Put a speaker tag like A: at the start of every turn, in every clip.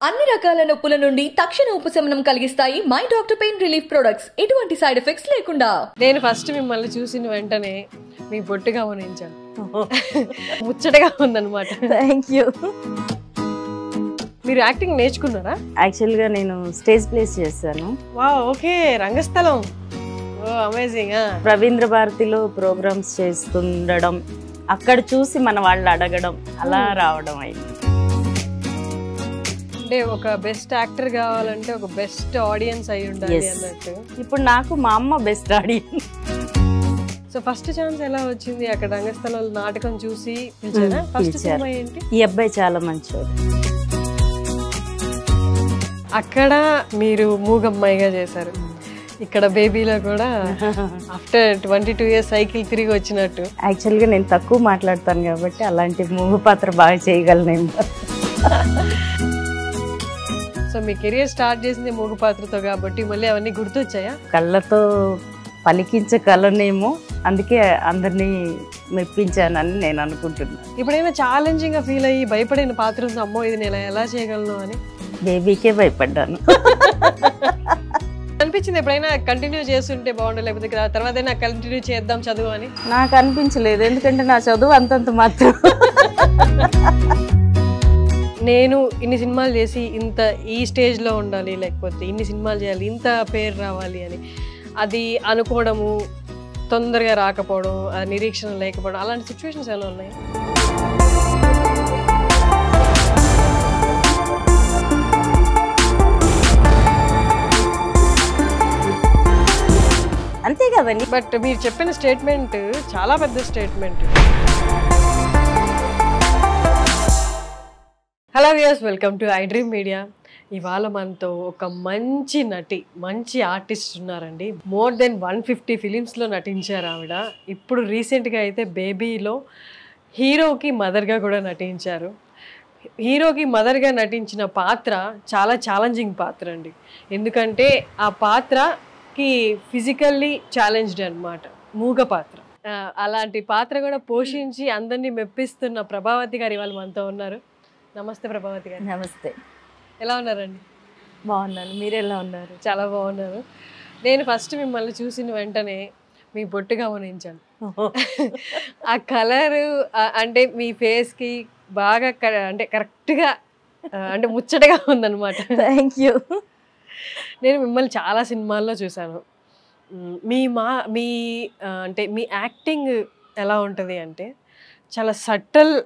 A: అన్ని రకాల నొప్పుల నుండి తక్షణ ఉపశమనం కలిగిస్తాయి my doctor pain relief products. ఎటువంటి సైడ్ ఎఫెక్ట్స్ లేకుండా.
B: నేను ఫస్ట్ మిమ్మల్ని చూసిన వెంటనే మీ బొట్టుగా గమనించాను. ముచ్చటగా ఉందన్నమాట.
C: Thank you.
B: మీరు యాక్టింగ్ నేర్చుకున్నారా?
C: యాక్చువల్గా నేను స్టేజ్ ప్లేస్ చేశాను.
B: Wow, okay. రంగస్థలం. Oh amazing.
C: రవీంద్ర భారతిలో ప్రోగ్రామ్స్ చేస్తుండడం, అక్కడ చూసి మన వాళ్ళు అడగడం, అలా రావడం అయింది.
B: అంటే ఒక బెస్ట్ యాక్టర్ కావాలంటే ఒక బెస్ట్ ఆడియన్స్ అయి ఉండాలి అన్నట్టు.
C: ఇప్పుడు నాకు మా అమ్మ best audience.
B: So first chance ఎలా వచ్చింది? అక్కడ రంగస్థలం నాటకం చూసి పిలిచారా? ఫస్ట్ సినిమా ఏంటి?
C: ఈ అబ్బాయి చాలా మంచోడు.
B: అక్కడ మీరు మూగమ్మాయిగా చేశారు, ఇక్కడ బేబీలో కూడా ఆఫ్టర్ 22 years సైకిల్ తిరిగి వచ్చినట్టు.
C: యాక్చువల్గా నేను తక్కువ మాట్లాడతాను కాబట్టి అలాంటి మూగ పాత్ర బాగా చేయగలను.
B: సో మీ కెరియర్ స్టార్ట్ చేసింది మూగ పాత్రతో కాబట్టి మళ్ళీ అవన్నీ గుర్తొచ్చాయా?
C: కళ్ళతో పలికించగలనేమో, అందుకే అందరినీ మెప్పించానని నేను అనుకుంటున్నాను.
B: ఇప్పుడైనా ఛాలెంజింగ్ గా ఫీల్ అయ్యి భయపడిన పాత్ర ఉంది, అమ్మో ఇది నేను ఎలా చేయగలను అని?
C: బేబీకే భయపడ్డాను.
B: అనిపించింది ఎప్పుడైనా కంటిన్యూ చేస్తుంటే బాగుండే, లేకపోతే తర్వాత అయినా కంటిన్యూ చేద్దాం చదువు అని?
C: నాకు అనిపించలేదు, ఎందుకంటే నా చదువు అంతంత మాత్రం.
B: నేను ఇన్ని సినిమాలు చేసి ఇంత ఈ స్టేజ్లో ఉండాలి, లేకపోతే ఇన్ని సినిమాలు చేయాలి, ఇంత పేరు రావాలి అని అది అనుకోవడము, తొందరగా రాకపోవడం, నిరీక్షణ లేకపోవడం, అలాంటి సిచ్యువేషన్స్ ఎలా ఉన్నాయి?
C: అంతే కదండి.
B: బట్ మీరు చెప్పిన స్టేట్మెంట్ చాలా పెద్ద statement. Hello viewers, welcome to I dream media. ఇవాళ మనతో ఒక మంచి నటి, మంచి ఆర్టిస్ట్ ఉన్నారండి. మోర్ దెన్ 150 ఫిలిమ్స్లో నటించారు ఆవిడ. ఇప్పుడు రీసెంట్గా అయితే బేబీలో హీరోకి మదర్గా కూడా నటించారు. హీరోకి మదర్గా నటించిన పాత్ర చాలా ఛాలెంజింగ్ పాత్ర అండి. ఎందుకంటే ఆ పాత్రకి ఫిజికల్లీ ఛాలెంజ్డ్ అనమాట, మూగ పాత్ర. అలాంటి పాత్ర కూడా పోషించి అందరినీ మెప్పిస్తున్న ప్రభావతి గారు ఇవాళ మనతో ఉన్నారు. నమస్తే ప్రభావతి గారు.
C: నమస్తే.
B: ఎలా ఉన్నారండి?
C: బాగున్నాను, మీరు ఎలా ఉన్నారు?
B: చాలా బాగున్నారు. నేను ఫస్ట్ మిమ్మల్ని చూసిన వెంటనే మీ బొట్టు గమనించాను. ఆ కలరు అంటే మీ ఫేస్కి బాగా అంటే కరెక్ట్గా అంటే ముచ్చటగా ఉందన్నమాట.
C: Thank you.
B: నేను మిమ్మల్ని చాలా సినిమాల్లో చూశాను. మీ అంటే మీ యాక్టింగ్ ఎలా ఉంటుంది అంటే చాలా సట్టల్,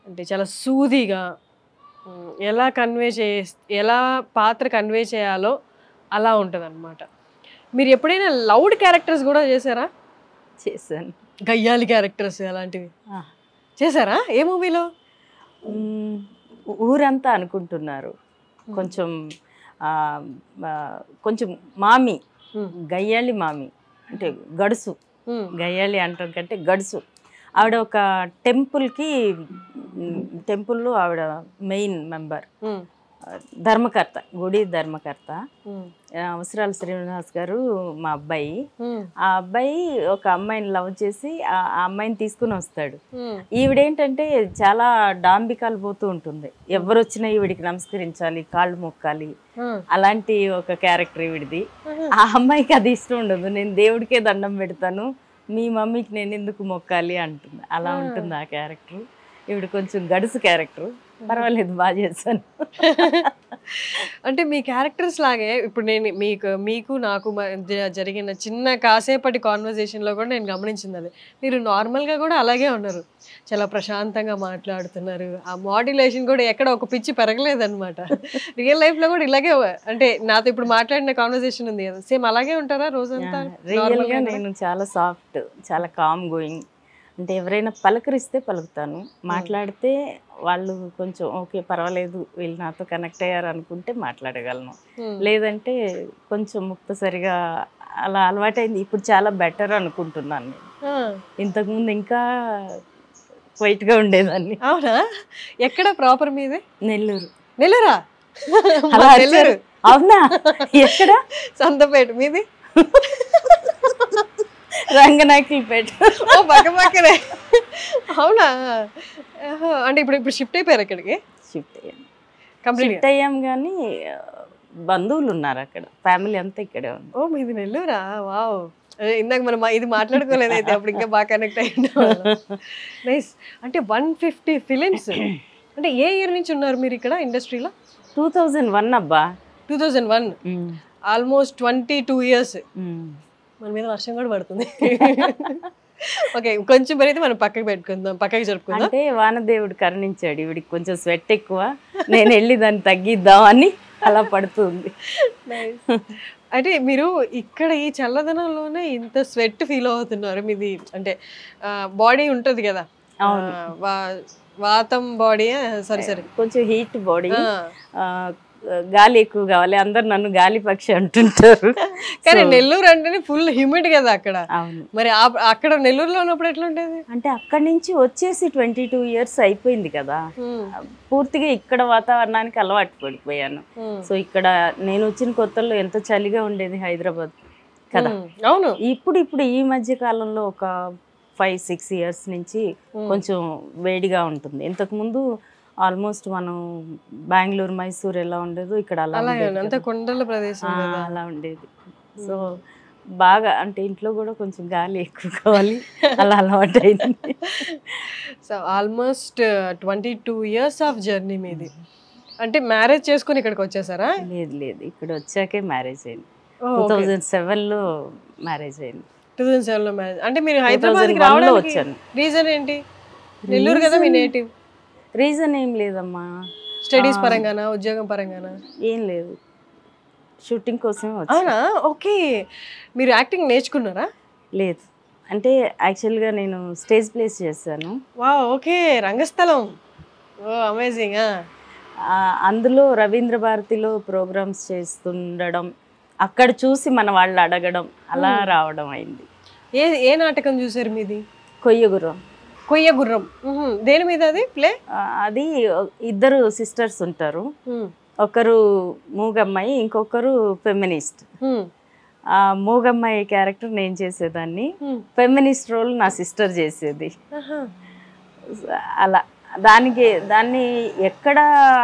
B: అంటే చాలా సూదిగా, ఎలా పాత్ర కన్వే చేయాలో అలా ఉంటుంది అన్నమాట. మీరు ఎప్పుడైనా లౌడ్ క్యారెక్టర్స్ కూడా చేశారా?
C: చేశాను.
B: గయ్యాలి క్యారెక్టర్స్ అలాంటివి చేశారా? ఏ మూవీలో?
C: ఊరంతా అనుకుంటున్నారు. కొంచెం కొంచెం మామి, గయ్యాలి మామి అంటే గడుసు. గయ్యాలి అంటాం కంటే గడుసు. ఆవిడ ఒక టెంపుల్లో ఆవిడ మెయిన్ మెంబర్, ధర్మకర్త, గుడి ధర్మకర్త. అవసరాల శ్రీనివాస్ గారు మా అబ్బాయి. ఆ అబ్బాయి ఒక అమ్మాయిని లవ్ చేసి ఆ అమ్మాయిని తీసుకుని వస్తాడు. ఈవిడేంటంటే చాలా డాంబికాలు పోతూ ఉంటుంది. ఎవరు వచ్చినా ఈవిడికి నమస్కరించాలి, కాళ్ళు మొక్కాలి, అలాంటి ఒక క్యారెక్టర్ ఈవిడిది. ఆ అమ్మాయికి అది ఇష్టం ఉండదు. నేను దేవుడికే దండం పెడతాను, మీ మమ్మీకి నేను ఎందుకు మొక్కాలి అంటుంది. అలా ఉంటుంది ఆ క్యారెక్టర్. ఈవిడ కొంచెం గడుసు క్యారెక్టర్. పర్వాలేదు, బాగా చేశాను.
B: అంటే మీ క్యారెక్టర్స్ లాగే ఇప్పుడు నేను మీకు నాకు జరిగిన చిన్న కాసేపటి కాన్వర్జేషన్లో కూడా నేను గమనించింది అది. మీరు నార్మల్గా కూడా అలాగే ఉన్నారు, చాలా ప్రశాంతంగా మాట్లాడుతున్నారు. ఆ మాడ్యులేషన్ కూడా ఎక్కడ ఒక పిచ్చి పెరగలేదన్నమాట. రియల్ లైఫ్లో కూడా ఇలాగే, అంటే నాతో ఇప్పుడు మాట్లాడిన కాన్వర్జేషన్ ఉంది కదా, సేమ్ అలాగే ఉంటారా రోజంతా?
C: రియల్గా నేను చాలా సాఫ్ట్, చాలా కామ్ గోయింగ్. అంటే ఎవరైనా పలకరిస్తే పలుకుతాను, మాట్లాడితే వాళ్ళు కొంచెం ఓకే పర్వాలేదు వీళ్ళు నాతో కనెక్ట్ అయ్యారు అనుకుంటే మాట్లాడగలను, లేదంటే కొంచెం ముక్తసరిగా అలా అలవాటైంది. ఇప్పుడు చాలా బెటర్ అనుకుంటున్నాను నేను. ఇంతకుముందు ఇంకా క్వైట్గా ఉండేదాన్ని.
B: అవునా? ఎక్కడ ప్రాపర్ మీదే?
C: నెల్లూరు.
B: నెల్లూరా?
C: నెల్లూరు. అవునా? ఎక్కడ?
B: సంతపేట. మీది?
C: రంగనాయకులపేట.
B: ఓ పక్క పక్కనే. అవునా? అంటే ఇప్పుడు షిఫ్ట్ అయిపోయారు అక్కడికి?
C: షిఫ్ట్ అయ్యాం.
B: కంప్లీట్
C: షిఫ్ట్ అయ్యాం కానీ బంధువులు ఉన్నారు అక్కడ, ఫ్యామిలీ అంతా ఇక్కడే ఉంది.
B: ఓ మీది నెల్లూరా? వావ్. ఇందాక మనం ఇది మాట్లాడుకోలేదు అయితే, అప్పుడు ఇంకా బాగా కనెక్ట్ అయ్యింది. నైస్. అంటే 150 ఫిలిమ్స్. అంటే ఏ ఇయర్ నుంచి ఉన్నారు మీరు ఇక్కడ ఇండస్ట్రీలో?
C: 2001 అబ్బా.
B: 2001. Almost 22 years. మన మీద వర్షం కూడా పడుతుంది. ఓకే, కొంచెం అయితే మనం పక్కకి పెట్టుకుందాం, పక్కకి జరుపుకుందాం.
C: అంటే వానదేవుడు కరుణించాడు, ఇవిడికి కొంచెం స్వెట్ ఎక్కువ, నేను వెళ్ళి దాన్ని తగ్గిద్దామని అలా పడుతుంది.
B: అంటే మీరు ఇక్కడ ఈ చల్లదనంలోనే ఇంత స్వెట్ ఫీల్ అవుతున్నారు. మీది అంటే బాడీ ఉంటుంది కదా, వాతం బాడీ, సరే
C: కొంచెం హీట్ బాడీ, గాలి ఎక్కువ కావాలి. అందరు నన్ను గాలి పక్షి అంటుంటారు.
B: కానీ నెల్లూరు అంటేనే ఫుల్ హ్యూమిడ్ కదా అక్కడ.
C: అవును.
B: మరి అక్కడ నెల్లూరులో ఉన్నప్పుడు ఎట్లా ఉండేది?
C: అంటే అక్కడి నుంచి వచ్చేసి 22 ఇయర్స్ అయిపోయింది కదా, పూర్తిగా ఇక్కడ వాతావరణానికి అలవాటు పడిపోయాను. సో ఇక్కడ నేను వచ్చిన కొత్తల్లో ఎంత చలిగా ఉండేది హైదరాబాద్ కదా.
B: అవును.
C: ఇప్పుడు ఈ మధ్య కాలంలో ఒక 5-6 ఇయర్స్ నుంచి కొంచెం వేడిగా ఉంటుంది. ఇంతకుముందు ఆల్మోస్ట్ మనం బెంగళూరు, మైసూర్ ఎలా ఉండేదో ఇక్కడ అలా
B: అంత కొండల ప్రదేశం
C: అలా ఉండేది. సో బాగా అంటే ఇంట్లో కూడా కొంచెం గాలి ఎక్కువ కావాలి, అలా అలవాటు అయింది.
B: So almost 22 years of journey మీది. అంటే మ్యారేజ్ చేసుకుని ఇక్కడికి వచ్చేసారా?
C: లేదు, ఇక్కడ వచ్చాకే మ్యారేజ్ అయింది. 2007లో మ్యారేజ్ అయింది.
B: 2007లో మ్యారేజ్. అంటే మీరు హైదరాబాద్కి రావడానికి వచ్చాను. రీజన్ ఏంటి? నెల్లూరు కదా మీ నేటివ్.
C: రీజన్ ఏం లేదమ్మా.
B: స్టడీస్ పరంగానా, ఉద్యోగం పరంగానా?
C: ఏం లేదు, షూటింగ్ కోసమే వచ్చాను.
B: అవునా? ఓకే. మీరు యాక్టింగ్ నేర్చుకున్నారా?
C: లేదు, అంటే యాక్చువల్గా నేను స్టేజ్ ప్లేస్ చేశాను.
B: Wow, okay. రంగస్థలం. Oh amazing.
C: అందులో రవీంద్ర భారతిలో ప్రోగ్రామ్స్ చేస్తుండడం, అక్కడ చూసి మన వాళ్ళు అడగడం, అలా రావడం అయింది.
B: ఏ నాటకం చూసారు మీది?
C: కొయ్యగుర్రం.
B: కొయ్యగుర్రం దేని మీద అది ప్లే?
C: అది ఇద్దరు సిస్టర్స్ ఉంటారు, ఒకరు మూగమ్మాయి, ఇంకొకరు ఫెమినిస్ట్. ఆ మూగమ్మాయి క్యారెక్టర్ నేను చేసేదాన్ని, ఫెమినిస్ట్ రోల్ నా సిస్టర్ చేసేది. అలా దాన్ని ఎక్కడ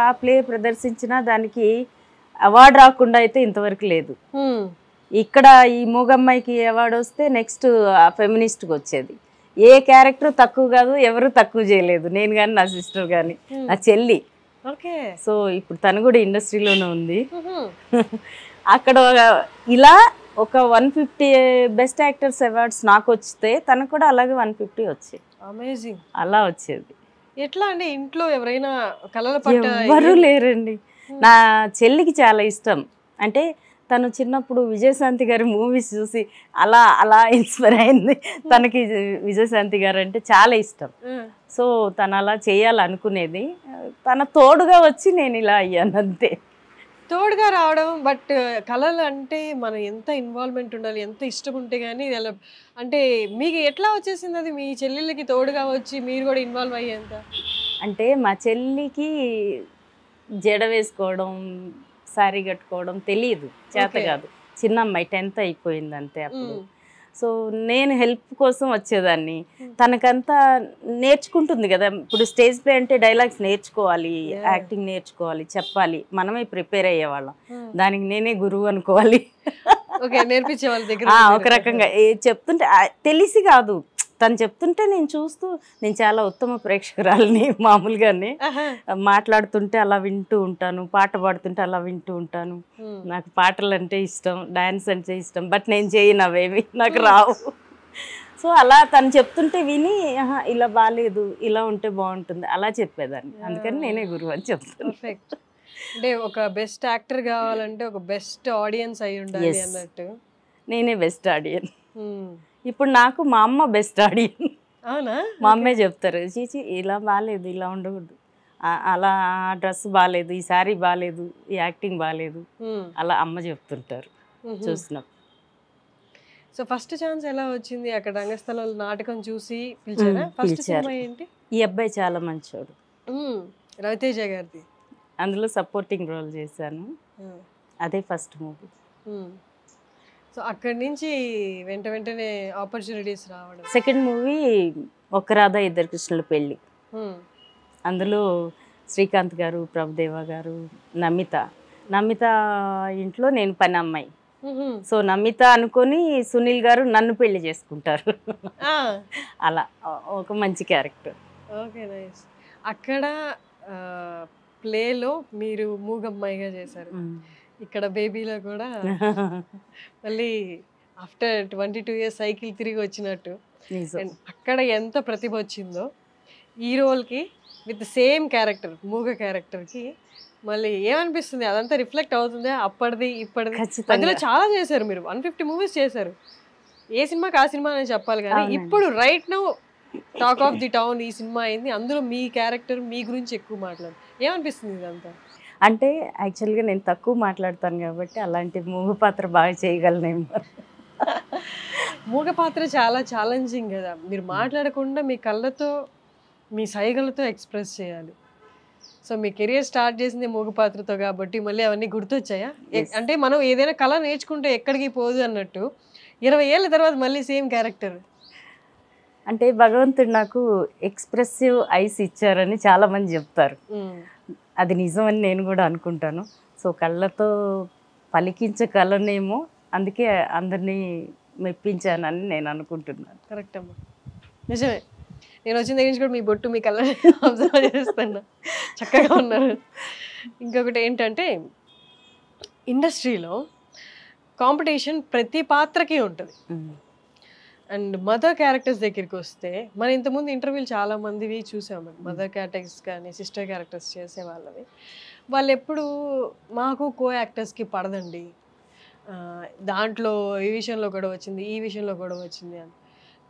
C: ఆ ప్లే ప్రదర్శించినా దానికి అవార్డు రాకుండా అయితే ఇంతవరకు లేదు. ఇక్కడ ఈ మూగమ్మాయికి అవార్డు వస్తే నెక్స్ట్ ఆ ఫెమినిస్ట్కి వచ్చేది. ఏ క్యారెక్టర్ తక్కువ కాదు, ఎవరు తక్కువ చేయలేదు, నేను కానీ నా సిస్టర్ కానీ, నా చెల్లి. సో ఇప్పుడు తను కూడా ఇండస్ట్రీలోనే ఉంది. అక్కడ ఇలా ఒక 150 బెస్ట్ యాక్టర్స్ అవార్డ్స్ నాకు వస్తే తనకు కూడా అలాగే 150 వచ్చాయి.
B: అమేజింగ్.
C: అలా వచ్చేది.
B: ఎట్లా అంటే ఇంట్లో ఎవరైనా కళల పట్ల?
C: ఎవరు లేరండి. నా చెల్లికి చాలా ఇష్టం. అంటే తను చిన్నప్పుడు విజయశాంతి గారి మూవీస్ చూసి అలా ఇన్స్పైర్ అయింది. తనకి విజయశాంతి గారు అంటే చాలా ఇష్టం. సో తను అలా చేయాలనుకునేది. తన తోడుగా వచ్చి నేను ఇలా అయ్యాను అంతే.
B: తోడుగా రావడం. బట్ కళలు అంటే మనం ఎంత ఇన్వాల్వ్మెంట్ ఉండాలి, ఎంత ఇష్టం ఉంటే కానీ అలా. అంటే మీకు ఎట్లా వచ్చేసింది అది? మీ చెల్లెళ్ళకి తోడుగా వచ్చి మీరు కూడా ఇన్వాల్వ్ అయ్యేంత?
C: అంటే మా చెల్లికి జడ వేసుకోవడం, శారీ కట్టుకోవడం తెలియదు, చేత కాదు. చిన్న అమ్మాయి 10th అయిపోయింది అంతే అప్పుడు. సో నేను హెల్ప్ కోసం వచ్చేదాన్ని. తనకంతా నేర్చుకుంటుంది కదా, ఇప్పుడు స్టేజ్ ప్లే అంటే డైలాగ్స్ నేర్చుకోవాలి, యాక్టింగ్ నేర్చుకోవాలి, చెప్పాలి, మనమే ప్రిపేర్ అయ్యేవాళ్ళం. దానికి నేనే గురువు అనుకోవాలి.
B: నేర్పించే వాళ్ళ దగ్గర
C: ఒక రకంగా చెప్తుంటే తెలిసి కాదు, తను చెప్తుంటే నేను చూస్తూ, నేను చాలా ఉత్తమ ప్రేక్షకురాలని. మామూలుగానే మాట్లాడుతుంటే అలా వింటూ ఉంటాను, పాట పాడుతుంటే అలా వింటూ ఉంటాను. నాకు పాటలు అంటే ఇష్టం, డాన్స్ అంటే ఇష్టం, బట్ నేను చేయను అవేవి, నాకు రావు. సో అలా తను చెప్తుంటే విని ఇలా బాగాలేదు, ఇలా ఉంటే బాగుంటుంది అలా చెప్పేదాన్ని. అందుకని నేనే గురువు అని చెప్తాను.
B: పర్ఫెక్ట్. అంటే ఒక బెస్ట్ యాక్టర్ కావాలంటే ఒక బెస్ట్ ఆడియన్స్ అయి ఉండాలి అన్నట్టు.
C: నేనే బెస్ట్ ఆడియన్. ఇప్పుడు నాకు మా అమ్మ బెస్ట్ ఆడియన్.
B: అవునా?
C: మా అమ్మే చెప్తారు, చీచి ఇలా బాగాలేదు, ఇలా ఉండకూడదు, అలా డ్రెస్ బాగాలేదు, ఈ శారీ బాగాలేదు, ఈ యాక్టింగ్ బాగాలేదు, అలా అమ్మ చెప్తుంటారు చూసినప్పుడు.
B: సో ఫస్ట్ ఛాన్స్ ఎలా వచ్చింది? అక్కడ రంగస్థలంలో నాటకం చూసి పిలిచారా? ఫస్ట్ సినిమా ఏంటి?
C: ఈ అబ్బాయి చాలా మంచోడు,
B: రవితేజ గారిది.
C: అందులో సపోర్టింగ్ రోల్ చేశాను, అదే ఫస్ట్ మూవీ.
B: సో అక్కడి నుంచి వెంటనే ఆపర్చునిటీస్ రావడం.
C: సెకండ్ మూవీ ఒక రాధా ఇద్దరు కృష్ణుల పెళ్ళి. అందులో శ్రీకాంత్ గారు, ప్రభుదేవ గారు, నమిత ఇంట్లో నేను పని అమ్మాయి. సో నమిత అనుకొని సునీల్ గారు నన్ను పెళ్లి చేసుకుంటారు. అలా ఒక మంచి క్యారెక్టర్.
B: Okay, nice. అక్కడ ప్లేలో మీరు మూగమ్మాయిగా చేశారు, ఇక్కడ బేబీలో కూడా మళ్ళీ ఆఫ్టర్ 22 years సైకిల్ తిరిగి వచ్చినట్టు. అక్కడ ఎంత ప్రతిభ వచ్చిందో ఈ రోల్కి విత్ సేమ్ క్యారెక్టర్, మూగ క్యారెక్టర్కి మళ్ళీ ఏమనిపిస్తుంది? అదంతా రిఫ్లెక్ట్ అవుతుందా అప్పటిది ఇప్పటిది? అందులో చాలా చేశారు మీరు, 150 movies చేశారు. ఏ సినిమాకి ఆ సినిమా అని చెప్పాలి, కానీ ఇప్పుడు right now talk of the town ఈ సినిమా అయింది. అందులో మీ క్యారెక్టర్, మీ గురించి ఎక్కువ మాట్లాడు. ఏమనిపిస్తుంది ఇదంతా?
C: అంటే యాక్చువల్గా నేను తక్కువ మాట్లాడతాను కాబట్టి అలాంటి మూగ పాత్ర బాగా చేయగలనేమో.
B: మూగ పాత్ర చాలా ఛాలెంజింగ్ కదా. మీరు మాట్లాడకుండా మీ కళ్ళతో, మీ సైగలతో ఎక్స్ప్రెస్ చేయాలి. సో మీ కెరియర్ స్టార్ట్ చేసింది మూగ పాత్రతో కాబట్టి మళ్ళీ అవన్నీ గుర్తొచ్చాయా? అంటే మనం ఏదైనా కళ నేర్చుకుంటే ఎక్కడికి పోదు అన్నట్టు 20 ఏళ్ళ తర్వాత మళ్ళీ సేమ్ క్యారెక్టర్.
C: అంటే భగవంతుడు నాకు ఎక్స్ప్రెసివ్ ఐస్ ఇచ్చారని చాలామంది చెప్తారు. అది నిజమని నేను కూడా అనుకుంటాను. సో కళ్ళతో పలికించగలనేమో, అందుకే అందరినీ మెప్పించానని నేను అనుకుంటున్నాను.
B: కరెక్ట్ అమ్మా, నిజమే. నేను వచ్చిన దగ్గర నుంచి కూడా మీ బొట్టు, మీ కళ్ళ అబ్జర్వ్ చేస్తున్నా, చక్కగా ఉన్నారు. ఇంకొకటి ఏంటంటే ఇండస్ట్రీలో కాంపిటీషన్ ప్రతి పాత్రకి ఉంటుంది. అండ్ మదర్ క్యారెక్టర్స్ దగ్గరికి వస్తే మన ఇంతకుముందు ఇంటర్వ్యూలు చాలా మందివి చూసాము. మదర్ క్యారెక్టర్స్ కానీ సిస్టర్ క్యారెక్టర్స్ చేసే వాళ్ళవి, వాళ్ళు ఎప్పుడు మాకు కో యాక్టర్స్కి పడదండి, దాంట్లో ఈ విషయంలో గొడవ వచ్చింది, ఈ విషయంలో గొడవ వచ్చింది అని.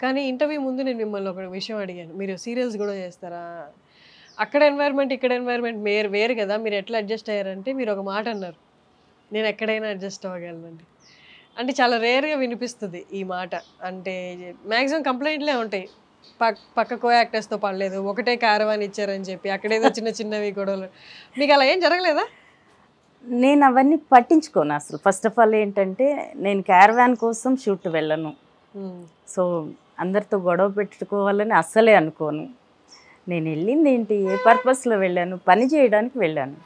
B: కానీ ఇంటర్వ్యూ ముందు నేను మిమ్మల్ని ఒక విషయం అడిగాను, మీరు సీరియల్స్ కూడా చేస్తారా? అక్కడ ఎన్వైర్న్మెంట్ ఇక్కడ ఎన్వైర్న్మెంట్ వేరు కదా, మీరు ఎట్లా అడ్జస్ట్ అయ్యారంటే మీరు ఒక మాట అన్నారు, నేను ఎక్కడైనా అడ్జస్ట్ అవ్వగలనండి. అంటే చాలా రేర్గా వినిపిస్తుంది ఈ మాట. అంటే మ్యాక్సిమం కంప్లైంట్లే ఉంటాయి, పక్క కో యాక్టర్స్తో పడలేదు, ఒకటే క్యారవాన్ ఇచ్చారని చెప్పి అక్కడేదో చిన్నవి గొడవలు. మీకు అలా ఏం జరగలేదా?
C: నేను అవన్నీ పట్టించుకోను అసలు. ఫస్ట్ ఆఫ్ ఆల్ ఏంటంటే నేను క్యారవాన్ కోసం షూట్ వెళ్ళను. సో అందరితో గొడవ పెట్టుకోవాలని అస్సలే అనుకోను. నేను వెళ్ళింది ఏంటి, ఏ పర్పస్లో వెళ్ళాను? పని చేయడానికి వెళ్ళాను.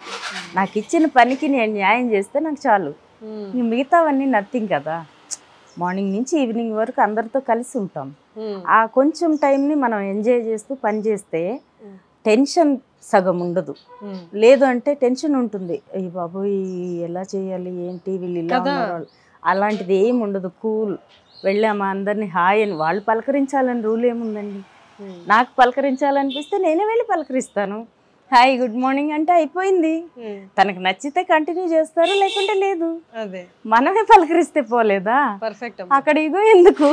C: నాకు ఇచ్చిన పనికి నేను న్యాయం చేస్తే నాకు చాలు. మిగతావన్నీ నథింగ్ కదా. మార్నింగ్ నుంచి ఈవినింగ్ వరకు అందరితో కలిసి ఉంటాం. ఆ కొంచెం టైంని మనం ఎంజాయ్ చేస్తూ పని చేస్తే టెన్షన్ సగం ఉండదు. లేదు అంటే టెన్షన్ ఉంటుంది, ఈ బాబు ఎలా చేయాలి, ఏంటి వీళ్ళు ఇలా ఉన్నారు, అలాంటిది ఏమి ఉండదు. కూల్, వెళ్ళామా అందరినీ హాయ్ అని, వాళ్ళు పలకరించాలని రూల్ ఏముందండి. నాకు పలకరించాలనిపిస్తే నేనే వెళ్ళి పలకరిస్తాను. హాయ్ గుడ్ మార్నింగ్ అంటే అయిపోయింది. తనకు నచ్చితే కంటిన్యూ చేస్తారు, లేకుంటే లేదు. మనమే పలకరిస్తే పోలేదా? అక్కడ ఇగో ఎందుకు?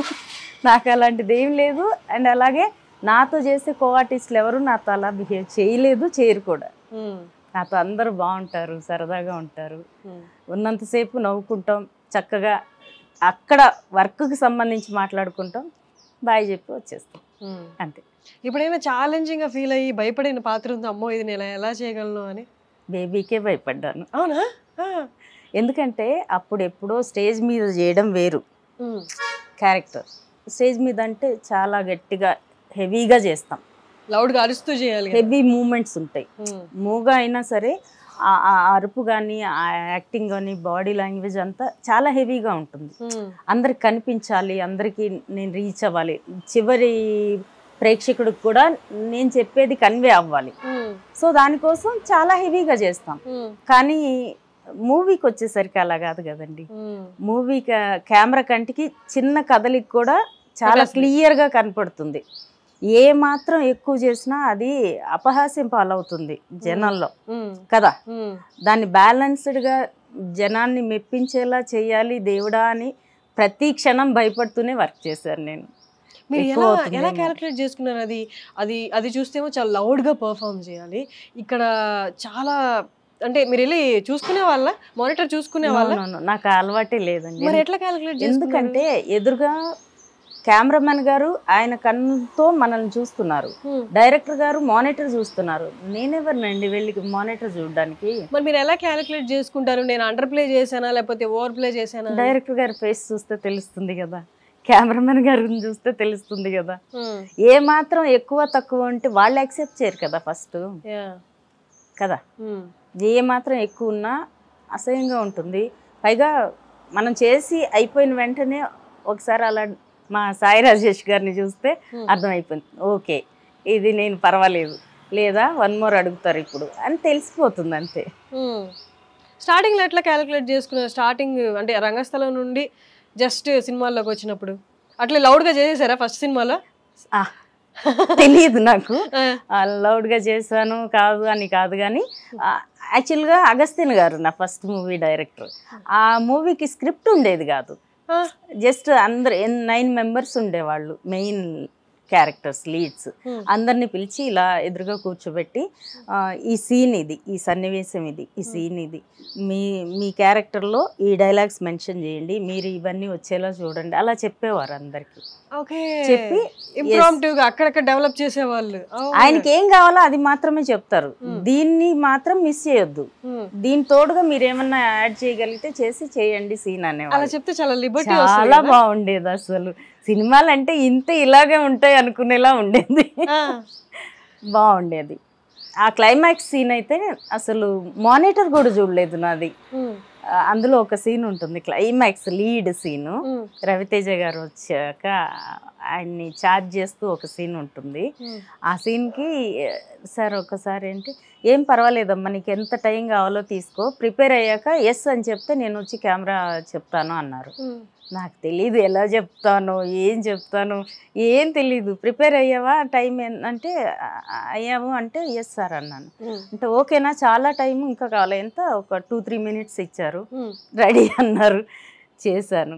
C: నాకు అలాంటిది ఏం లేదు. అండ్ అలాగే నాతో చేసే కో ఆర్టిస్టులు ఎవరు నాతో అలా బిహేవ్ చేయలేదు, చేయరు కూడా. నాతో అందరూ బాగుంటారు, సరదాగా ఉంటారు. ఉన్నంతసేపు నవ్వుకుంటాం, చక్కగా అక్కడ వర్క్కి సంబంధించి మాట్లాడుకుంటాం, బాయ్ చెప్పి వచ్చేస్తాం, అంతే.
B: ఇప్పుడైనా ఛాలెంజింగ్గా ఫీల్ అయ్యి భయపడిన పాత్ర ఉందో, అమ్మో ఇది నేను ఎలా చేయగలను అని?
C: బేబీకే భయపడ్డాను.
B: అవునా?
C: ఎందుకంటే అప్పుడు ఎప్పుడో స్టేజ్ మీద చేయడం వేరు క్యారెక్టర్. స్టేజ్ మీద అంటే చాలా గట్టిగా హెవీగా చేస్తాం,
B: లౌడ్గా అరుస్తూ చేయాలి,
C: హెవీ మూమెంట్స్ ఉంటాయి. మూగా అయినా సరే ఆ అరుపు కానీ, ఆ యాక్టింగ్ కానీ, బాడీ లాంగ్వేజ్ అంతా చాలా హెవీగా ఉంటుంది. అందరికి కనిపించాలి, అందరికీ నేను రీచ్ అవ్వాలి, చివరి ప్రేక్షకుడికి కూడా నేను చెప్పేది కన్వే అవ్వాలి. సో దానికోసం చాలా హెవీగా చేస్తాం. కానీ మూవీకి వచ్చేసరికి అలా కాదు కదండి. మూవీ కెమెరా కంటికి చిన్న కదలిక కూడా చాలా క్లియర్గా కనపడుతుంది. ఏ మాత్రం ఎక్కువ చేసినా అది అపహాస్యం పాలవుతుంది జనాల్లో కదా. దాన్ని బ్యాలెన్స్డ్గా జనాన్ని మెప్పించేలా చేయాలి దేవుడా అని ప్రతి క్షణం భయపడుతూనే వర్క్ చేశాను నేను.
B: మీరు ఎలా క్యాలిక్యులేట్ చేసుకున్నారు? అది చూస్తేమో చాలా లౌడ్గా పర్ఫామ్ చేయాలి, ఇక్కడ చాలా అంటే మీరు వెళ్ళి చూసుకునే వాళ్ళ, మానిటర్ చూసుకునే వాళ్ళ?
C: నాకు అలవాటే లేదండి.
B: మరి ఎట్లా క్యాలిక్యులేట్?
C: ఎందుకంటే ఎదురుగా కెమెరామెన్ గారు ఆయన కన్నుతో మనల్ని చూస్తున్నారు, డైరెక్టర్ గారు మానిటర్ చూస్తున్నారు. నేనెవరినండి వెళ్ళి మానిటర్ చూడడానికి?
B: మరి మీరు ఎలా క్యాలిక్యులేట్ చేసుకుంటారు? నేను అండర్ ప్లే చేశానా లేకపోతే ఓవర్ ప్లే చేశానా?
C: డైరెక్టర్ గారి ఫేస్ చూస్తే తెలుస్తుంది కదా, కెమెరామెన్ గారిని చూస్తే తెలుస్తుంది కదా. ఏ మాత్రం ఎక్కువ తక్కువ ఉంటే వాళ్ళు యాక్సెప్ట్ చేయరు కదా ఫస్ట్ కదా. ఏ మాత్రం ఎక్కువ ఉన్నా అసహ్యంగా ఉంటుంది. పైగా మనం చేసి అయిపోయిన వెంటనే ఒకసారి అలా మా సాయి రాజేష్ గారిని చూస్తే అర్థమైపోయింది, ఓకే ఇది నేను పర్వాలేదు, లేదా 1 more అడుగుతారు ఇప్పుడు అని తెలిసిపోతుంది అంతే.
B: స్టార్టింగ్లో ఎట్లా క్యాలిక్యులేట్ చేసుకున్నారు? స్టార్టింగ్ అంటే రంగస్థలం నుండి జస్ట్ సినిమాల్లోకి వచ్చినప్పుడు అట్లా లౌడ్గా చేసేసారా ఫస్ట్ సినిమాలో?
C: తెలియదు నాకు లౌడ్గా చేశాను కాదు అని కాదు, కానీ యాక్చువల్గా అగస్తిన్ గారు నా ఫస్ట్ మూవీ డైరెక్టర్. ఆ మూవీకి స్క్రిప్ట్ ఉండేది కాదు, జస్ట్ అందరు 9 members ఉండేవాళ్ళు, మెయిన్ క్యారెక్టర్స్, లీడ్స్. అందరిని పిలిచి ఇలా ఎదురుగా కూర్చోబెట్టి ఈ సీన్ ఇది, ఈ సన్నివేశం ఇది, ఈ సీన్ ఇది, మీ క్యారెక్టర్లో ఈ డైలాగ్స్ మెన్షన్ చేయండి, మీరు ఇవన్నీ వచ్చేలా చూడండి, అలా చెప్పేవారు అందరికి. చెప్పి
B: అక్కడక్కడ డెవలప్ చేసేవాళ్ళు.
C: ఆయనకి ఏం కావాలో అది మాత్రమే చెప్తారు, దీన్ని మాత్రం మిస్ చేయొద్దు, దీని తోడుగా మీరు ఏమన్నా యాడ్ చేయగలిగితే చేసి చేయండి సీన్ అనేవాళ్ళు.
B: అలా చెప్తే
C: చాలా బాగుండేది. అసలు సినిమాలు అంటే ఇంత ఇలాగే ఉంటాయి అనుకునేలా ఉండేది, బాగుండేది. ఆ క్లైమాక్స్ సీన్ అయితే అసలు మానిటర్ కూడా చూడలేదు నాది. అందులో ఒక సీన్ ఉంటుంది, క్లైమాక్స్ లీడ్ సీను, రవితేజ గారు వచ్చాక ఆయన్ని చార్జ్ చేస్తూ ఒక సీన్ ఉంటుంది. ఆ సీన్కి సార్ ఒకసారి ఏంటి, ఏం పర్వాలేదమ్మా నీకు ఎంత టైం కావాలో తీసుకో, ప్రిపేర్ అయ్యాక ఎస్ అని చెప్తే నేను వచ్చి కెమెరా చెప్తాను అన్నారు. నాకు తెలీదు ఎలా చెప్తాను, ఏం చెప్తాను, ఏం తెలీదు. ప్రిపేర్ అయ్యావా, టైం అంటే అయ్యాము అంటే ఎస్ సార్ అన్నాను. అంటే ఓకేనా, చాలా టైం ఇంకా కావాలి, ఎంత ఒక 2-3 minutes ఇచ్చారు, రెడీ అన్నారు, చేశాను.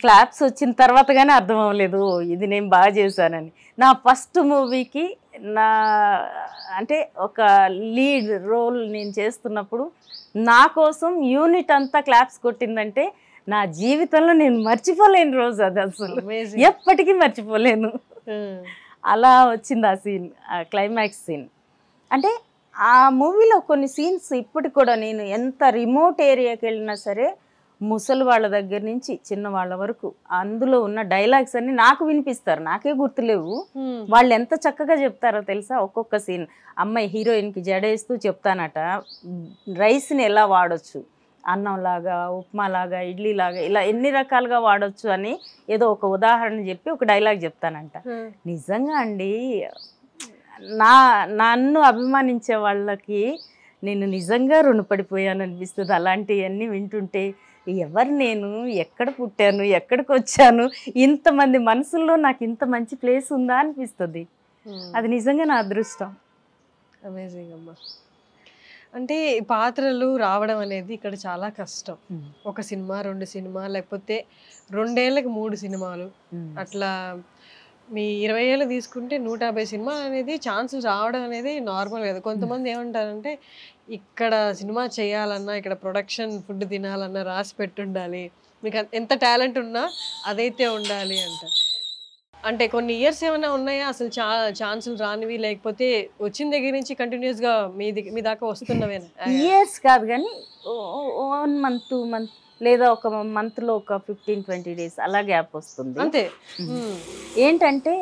C: క్లాప్స్ వచ్చిన తర్వాత కానీ అర్థం అవ్వలేదు ఇది నేను బాగా చేశానని. నా ఫస్ట్ మూవీకి నా అంటే ఒక లీడ్ రోల్ నేను చేస్తున్నప్పుడు నా కోసం యూనిట్ అంతా క్లాప్స్ కొట్టిందంటే నా జీవితంలో నేను మర్చిపోలేని రోజు అది, అసలు ఎప్పటికీ మర్చిపోలేను. అలా వచ్చింది ఆ సీన్, ఆ క్లైమాక్స్ సీన్. అంటే ఆ మూవీలో కొన్ని సీన్స్ ఇప్పటికి కూడా నేను ఎంత రిమోట్ ఏరియాకి వెళ్ళినా సరే ముసలి వాళ్ళ దగ్గర నుంచి చిన్న వాళ్ళ వరకు అందులో ఉన్న డైలాగ్స్ అన్ని నాకు వినిపిస్తారు, నాకే గుర్తులేవు. వాళ్ళు ఎంత చక్కగా చెప్తారో తెలుసా. ఒక్కొక్క సీన్ అమ్మాయి హీరోయిన్కి జడేస్తూ చెప్తానట రైస్ని ఎలా వాడచ్చు, అన్నంలాగా, ఉప్మాలాగా, ఇడ్లీలాగా, ఇలా ఎన్ని రకాలుగా వాడచ్చు అని ఏదో ఒక ఉదాహరణ చెప్పి ఒక డైలాగ్ చెప్తానంట. నిజంగా అండి, నన్ను అభిమానించే వాళ్ళకి నేను నిజంగా రుణపడిపోయాను అనిపిస్తుంది. అలాంటివన్నీ వింటుంటే ఎవరు నేను, ఎక్కడ పుట్టాను, ఎక్కడికి వచ్చాను, ఇంతమంది మనసుల్లో నాకు ఇంత మంచి ప్లేస్ ఉందా అనిపిస్తుంది. అది నిజంగా నా అదృష్టం.
B: అమేజింగ్ అమ్మా. అంటే పాత్రలు రావడం అనేది ఇక్కడ చాలా కష్టం. ఒక సినిమా, 2 సినిమా, లేకపోతే 2 ఏళ్ళకి 3 సినిమాలు, అట్లా మీ 20 ఏళ్ళు తీసుకుంటే 150 సినిమా అనేది ఛాన్సులు రావడం అనేది నార్మల్ కదా. కొంతమంది ఏమంటారంటే ఇక్కడ సినిమా చేయాలన్నా, ఇక్కడ ప్రొడక్షన్ ఫుడ్ తినాలన్నా రాసి పెట్టుండాలి, మీకు ఎంత టాలెంట్ ఉన్నా అదైతే ఉండాలి అంట. అంటే కొన్ని ఇయర్స్ ఏమైనా ఉన్నాయా అసలు ఛాన్సులు రానివి, లేకపోతే వచ్చిన దగ్గర నుంచి కంటిన్యూస్గా మీ దాకా వస్తున్నవేనా?
C: ఇయర్స్ కాదు కానీ 1 month 2 months లేదా ఒక మంత్లో ఒక 15-20 days అలా గ్యాప్ వస్తుంది
B: అంతే.
C: ఏంటంటే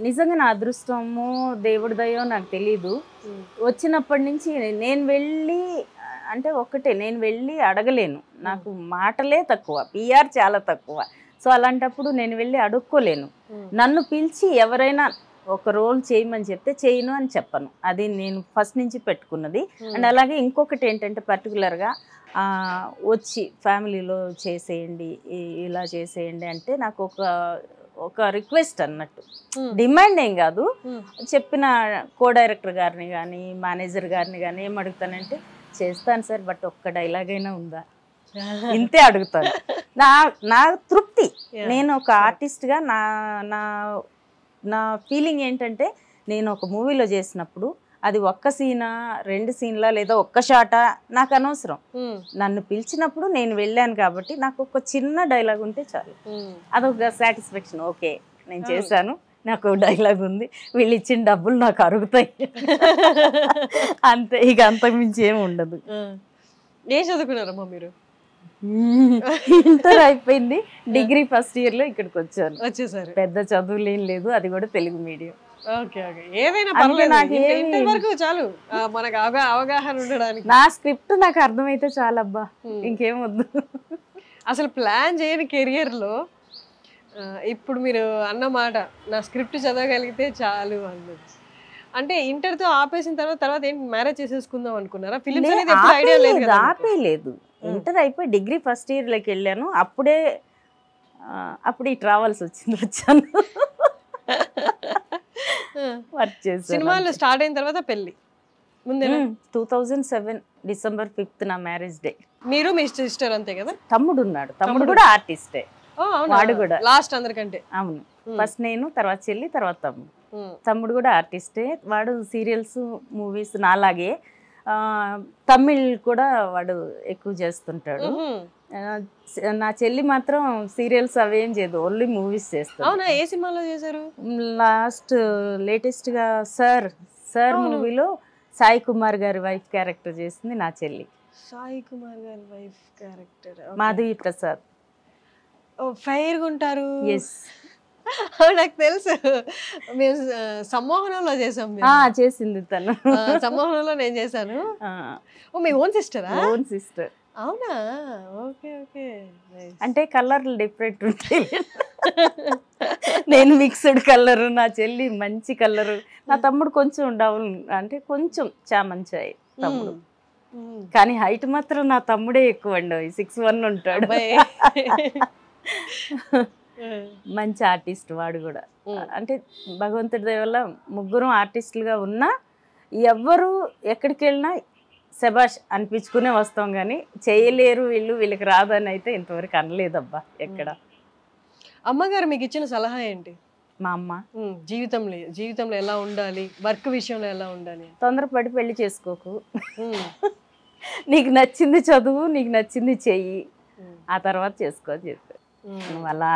C: నిజంగా నా అదృష్టమో దేవుడి దయో నాకు తెలీదు. వచ్చినప్పటి నుంచి నేను వెళ్ళి అంటే ఒకటే, నేను వెళ్ళి అడగలేను, నాకు మాటలే తక్కువ, PR చాలా తక్కువ. సో అలాంటప్పుడు నేను వెళ్ళి అడుక్కోలేను. నన్ను పిలిచి ఎవరైనా ఒక రోల్ చేయమని చెప్తే చేయను అని చెప్పను, అది నేను ఫస్ట్ నుంచి పెట్టుకున్నది. అండ్ అలాగే ఇంకొకటి ఏంటంటే పర్టికులర్గా వచ్చి ఫ్యామిలీలో చేసేయండి, ఇలా చేసేయండి అంటే నాకు ఒక రిక్వెస్ట్ అన్నట్టు, డిమాండ్ ఏం కాదు. చెప్పిన కో డైరెక్టర్ గారిని కానీ మేనేజర్ గారిని కానీ ఏం అడుగుతానంటే చేస్తాను సార్, బట్ ఒక్క డైలాగ్ అయినా ఉందా, ఇంతే అడుగుతాను. నా తృప్తి. నేను ఒక ఆర్టిస్ట్గా నా ఫీలింగ్ ఏంటంటే నేను ఒక మూవీలో చేసినప్పుడు అది ఒక్క సీనా 2 సీన్లా లేదా ఒక్క షాటా నాకు అనవసరం. నన్ను పిలిచినప్పుడు నేను వెళ్ళాను కాబట్టి నాకు ఒక చిన్న డైలాగ్ ఉంటే చాలు, అదొక సాటిస్ఫాక్షన్. ఓకే నేను చేశాను, నాకు డైలాగ్ ఉంది, వీళ్ళు ఇచ్చిన డబ్బులు నాకు అరుగుతాయి అంతే, ఇక అంతకుమించి ఏమి ఉండదు.
B: ఏం చదువుకున్నారమ్మా మీరు?
C: ఇంటర్ అయిపోయింది, డిగ్రీ ఫస్ట్ ఇయర్లో ఇక్కడికి
B: వచ్చేసారు.
C: పెద్ద చదువులు ఏం లేదు, అది కూడా తెలుగు మీడియం.
B: ఓకే ఓకే, ఏదైనా పర్లేదు, ఇంటర్ వరకు చాలు మనకు అవగాహన ఉండడానికి.
C: నా స్క్రిప్ట్ నాకు అర్థమైతే చాలబ్బా, ఇంకేం వద్దు.
B: అసలు ప్లాన్ చేయని కెరియర్లో ఇప్పుడు మీరు అన్నమాట నా స్క్రిప్ట్ చదవగలిగితే చాలు అన్నది, అంటే ఇంటర్తో ఆపేసిన తర్వాత ఏంటి మ్యారేజ్ చేసేసుకుందాం అనుకున్నారా? ఫిలిమ్స్ అనేది ఎప్పుడు ఐడియా లేదు కదా?
C: ఆపేయలేదు, ఇంటర్ అయిపోయి డిగ్రీ ఫస్ట్ ఇయర్లోకి వెళ్ళాను, అప్పుడే ఈ ట్రావెల్స్ వచ్చాను వర్క్ చేసి.
B: సినిమాలు స్టార్ట్ అయిన తర్వాత పెళ్లి ముందే
C: 2007 December 5th నా మ్యారేజ్ డే.
B: మీరు మీ సిస్టర్ అంతే కదా?
C: తమ్ముడు ఉన్నాడు, తమ్ముడు కూడా ఆర్టిస్టే, వాడు కూడా
B: లాస్ట్ అందరికంటే.
C: అవును, ఫస్ట్ నేను, తర్వాత చెల్లి, తర్వాత తమ్ముడు. తమ్ముడు కూడా ఆర్టిస్టే, వాడు సీరియల్స్ మూవీస్ నాలాగే, తమిళ్ కూడా వాడు ఎక్కువ చేస్తుంటాడు. నా చెల్లి మాత్రం సీరియల్స్ అవేం చేయదు, ఓన్లీ మూవీస్ చేస్తాడు.
B: అవునా, ఏ సినిమాలో చేశారు?
C: లేటెస్ట్ గా సార్ మూవీలో సాయి కుమార్ గారి వైఫ్ క్యారెక్టర్ చేసింది నా చెల్లి.
B: సాయి కుమార్ గారి wife character
C: Madhavi Prasad.
B: Fire గా ఉంటారు.
C: ఎస్,
B: నాకు తెలుసు, మేము సమ్మోహనంలో చేసాం.
C: చేసింది తను,
B: సమ్మోహనంలో నేను చేశాను. ఓ, మీ ఓన్ సిస్టరా?
C: Own sister.
B: అవునా, ఓకే ఓకే.
C: అంటే కలర్లు డిఫరెంట్ ఉంటాయి, నేను మిక్స్డ్ కలరు, నా చెల్లి మంచి కలరు, నా తమ్ముడు కొంచెం డౌన్, అంటే కొంచెం చామంచాయి తమ్ముడు, కానీ హైట్ మాత్రం నా తమ్ముడే ఎక్కువ అండి, 6'1" ఉంటాడు. మంచి ఆర్టిస్ట్ వాడు కూడా. అంటే భగవంతుడి దయ వల్ల ముగ్గురం ఆర్టిస్టులుగా ఉన్నా ఎవ్వరు ఎక్కడికి వెళ్ళినా శబాష్ అనిపించుకునే వస్తాం, కానీ చేయలేరు వీళ్ళకి రాదని అయితే ఇంతవరకు అనలేదబ్బా ఎక్కడ.
B: అమ్మగారు మీకు ఇచ్చిన సలహా ఏంటి?
C: మా అమ్మ
B: జీవితంలో ఎలా ఉండాలి, వర్క్ విషయంలో ఎలా ఉండాలి?
C: తొందరపడి పెళ్లి చేసుకోకు, నీకు నచ్చింది చదువు, నీకు నచ్చింది చెయ్యి, ఆ తర్వాత చేసుకో అని చెప్పారు. నువ్వు అలా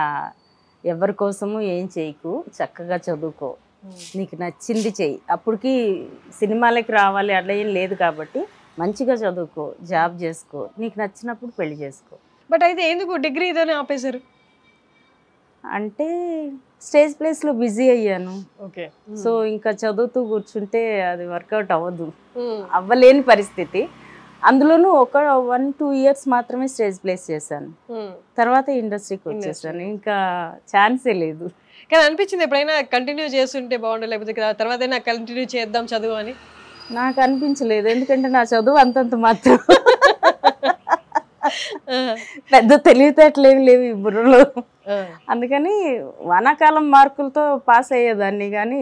C: ఎవరి కోసము ఏం చేయకు, చక్కగా చదువుకో, నీకు నచ్చింది చెయ్యి, అప్పటికి సినిమాలకి రావాలి అట్లా ఏం లేదు కాబట్టి మంచిగా చదువుకో, జాబ్ చేసుకో, నీకు నచ్చినప్పుడు పెళ్లి చేసుకో.
B: బట్ అయితే ఎందుకు డిగ్రీ ఇదని ఆపేశారు?
C: అంటే స్టేజ్ ప్లేస్లో బిజీ అయ్యాను.
B: ఓకే,
C: సో ఇంకా చదువుతూ కూర్చుంటే అది వర్కౌట్ అవ్వలేని పరిస్థితి. అందులోనూ ఒక 1-2 years మాత్రమే స్టేజ్ ప్లేస్ చేశాను, తర్వాత ఇండస్ట్రీకి వచ్చేసాను, ఇంకా ఛాన్సే లేదు.
B: కానీ అనిపించింది ఎప్పుడైనా కంటిన్యూ చేస్తుంటే బాగుండే, లేకపోతే తర్వాత కంటిన్యూ చేద్దాం చదువు అని?
C: నాకు అనిపించలేదు, ఎందుకంటే నా చదువు అంతంత మాత్రం, పెద్ద తెలివితేటలేవి లేవు ఈ బుర్రలో. అందుకని వానాకాలం మార్కులతో పాస్ అయ్యేదాన్ని, కానీ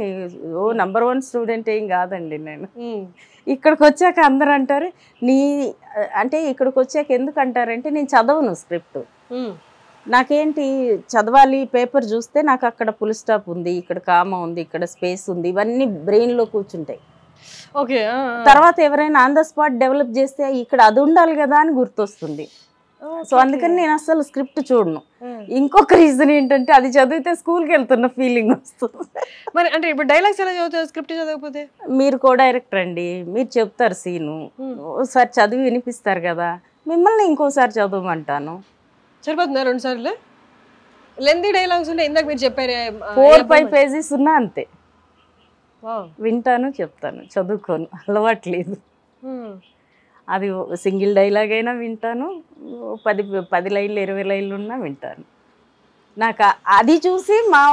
C: నంబర్ 1 స్టూడెంట్ ఏం కాదండి నేను. ఇక్కడికి వచ్చాక అందరు అంటారు అంటే ఇక్కడికి వచ్చాక ఎందుకు అంటారంటే నేను చదవను స్క్రిప్ట్, నాకేంటి చదవాలి, పేపర్ చూస్తే నాకు అక్కడ ఫుల్ స్టాప్ ఉంది, ఇక్కడ కామా ఉంది, ఇక్కడ స్పేస్ ఉంది, ఇవన్నీ బ్రెయిన్లో కూర్చుంటాయి.
B: ఓకే,
C: తర్వాత ఎవరైనా ఆన్ ద స్పాట్ డెవలప్ చేస్తే ఇక్కడ అది ఉండాలి కదా అని గుర్తొస్తుంది. సో అందుకని నేను అసలు స్క్రిప్ట్ చూడను. ఇంకొక రీజన్ ఏంటంటే అది చదివితే స్కూల్కి వెళ్తున్న ఫీలింగ్ వస్తుంది.
B: మరి అంటే ఇప్పుడు డైలాగ్స్ ఎలా చదువుతారు స్క్రిప్ట్ చదవకపోతే?
C: మీరు కో డైరెక్టర్ అండి, మీరు చెప్తారు సీను, ఒకసారి చదివి వినిపిస్తారు కదా, మిమ్మల్ని ఇంకోసారి చదవమంటాను.
B: సరిపోతుందా 2 సార్లు? లెంతీ డైలాగ్స్ ఉంటే ఇందాక మీరు చెప్పారు
C: 4-5 pages ఉన్నా అంతే, వింటాను చెప్తాను, చదువుకోను, అలవాట్లేదు. అది సింగిల్ డైలాగ్ అయినా వింటాను, 10 లైన్లు 20 లైన్లు ఉన్నా వింటాను. నాకు అది చూసి మా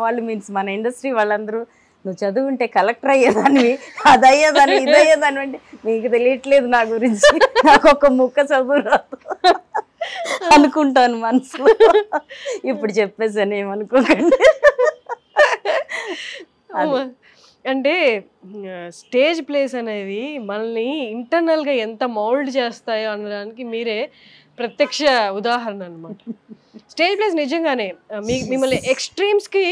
C: వాళ్ళు మీన్స్ మన ఇండస్ట్రీ వాళ్ళందరూ నువ్వు చదువుంటే కలెక్టర్ అయ్యేదానివి, అది అయ్యేదాన్ని, ఇది అయ్యేదాన్ని అంటే మీకు తెలియట్లేదు నా గురించి, నాకు ఒక ముక్క చదువు రాదు అనుకుంటాను మనసులో. ఇప్పుడు చెప్పేసాను, ఏమనుకోకండి.
B: అంటే స్టేజ్ ప్లేస్ అనేవి మనల్ని ఇంటర్నల్గా ఎంత మౌల్డ్ చేస్తాయో అనడానికి మీరే ప్రత్యక్ష ఉదాహరణ అనమాట. స్టేజ్ ప్లేస్ నిజంగానే మిమ్మల్ని ఎక్స్ట్రీమ్స్కి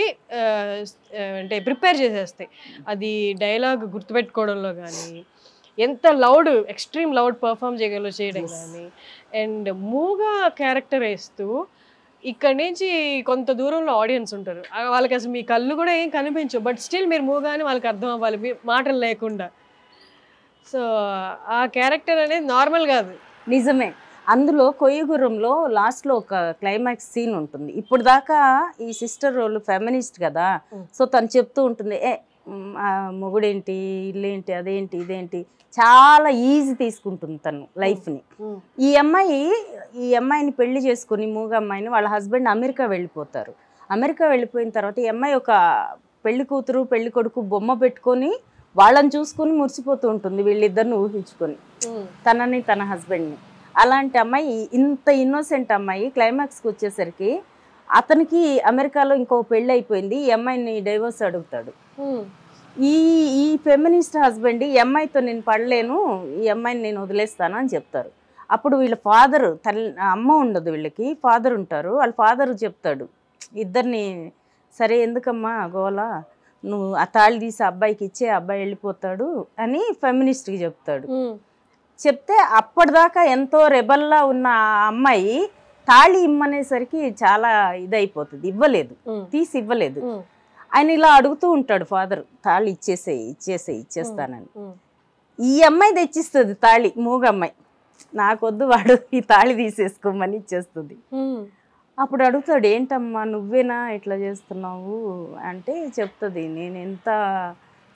B: అంటే ప్రిపేర్ చేసేస్తాయి. అది డైలాగ్ గుర్తుపెట్టుకోవడంలో కానీ, ఎంత లౌడ్ ఎక్స్ట్రీమ్ లౌడ్ పర్ఫామ్ చేయడం కానీ, అండ్ మూగా క్యారెక్టర్ వేస్తూ ఇక్కడ నుంచి కొంత దూరంలో ఆడియన్స్ ఉంటారు, వాళ్ళకి అసలు మీ కళ్ళు కూడా ఏం కనిపించవు, బట్ స్టిల్ మీరు మూగానే వాళ్ళకి అర్థం అవ్వాలి మీ మాటలు లేకుండా. సో ఆ క్యారెక్టర్ అనేది నార్మల్ కాదు.
C: నిజమే. అందులో కొయ్యగుర్రంలో లాస్ట్లో ఒక క్లైమాక్స్ సీన్ ఉంటుంది. ఇప్పుడు దాకా ఈ సిస్టర్ రోల్ ఫెమినిస్ట్ కదా, సో తను చెప్తూ ఉంటుంది మొగుడేంటి, ఇల్లేంటి, అదేంటి, ఇదేంటి, చాలా ఈజీ తీసుకుంటుంది తను లైఫ్ని. ఈ అమ్మాయిని పెళ్లి చేసుకుని మూగ అమ్మాయిని వాళ్ళ హస్బెండ్ అమెరికా వెళ్ళిపోతారు. అమెరికా వెళ్ళిపోయిన తర్వాత ఈ అమ్మాయి ఒక పెళ్లి కూతురు పెళ్లి కొడుకు బొమ్మ పెట్టుకొని వాళ్ళని చూసుకొని మురిసిపోతూ ఉంటుంది, వీళ్ళిద్దరిని ఊహించుకొని, తనని తన హస్బెండ్ని. అలాంటి అమ్మాయి, ఇంత ఇన్నోసెంట్ అమ్మాయి, క్లైమాక్స్కి వచ్చేసరికి అతనికి అమెరికాలో ఇంకో పెళ్ళి అయిపోయింది, ఈ అమ్మాయిని డైవోర్స్ అడుగుతాడు. ఈ ఫెమినిస్ట్ హస్బెండ్ ఈ అమ్మాయితో నేను పడలేను, ఈ అమ్మాయిని నేను వదిలేస్తాను అని చెప్తారు. అప్పుడు వీళ్ళ ఫాదర్, అమ్మ ఉండదు వీళ్ళకి, ఫాదర్ ఉంటారు. వాళ్ళ ఫాదర్ చెప్తాడు ఇద్దరిని, సరే ఎందుకమ్మా గోలా, నువ్వు ఆ తాళి తీసి అబ్బాయికి ఇచ్చే, అబ్బాయి వెళ్ళిపోతాడు అని ఫెమినిస్ట్కి చెప్తాడు. చెప్తే అప్పటిదాకా ఎంతో రెబల్లా ఉన్న ఆ అమ్మాయి తాళి ఇమ్మనేసరికి చాలా ఇదైపోతుంది, తీసి ఇవ్వలేదు. ఆయన ఇలా అడుగుతూ ఉంటాడు ఫాదర్, తాళి ఇచ్చేస్తానని. ఈ అమ్మాయి తెచ్చిస్తుంది తాళి, మూగ అమ్మాయి, నాకొద్దు వాడు ఈ తాళి తీసేసుకోమని ఇచ్చేస్తుంది. అప్పుడు అడుగుతాడు, ఏంటమ్మా నువ్వేనా ఇట్లా చేస్తున్నావు అంటే చెప్తుంది, నేను ఎంత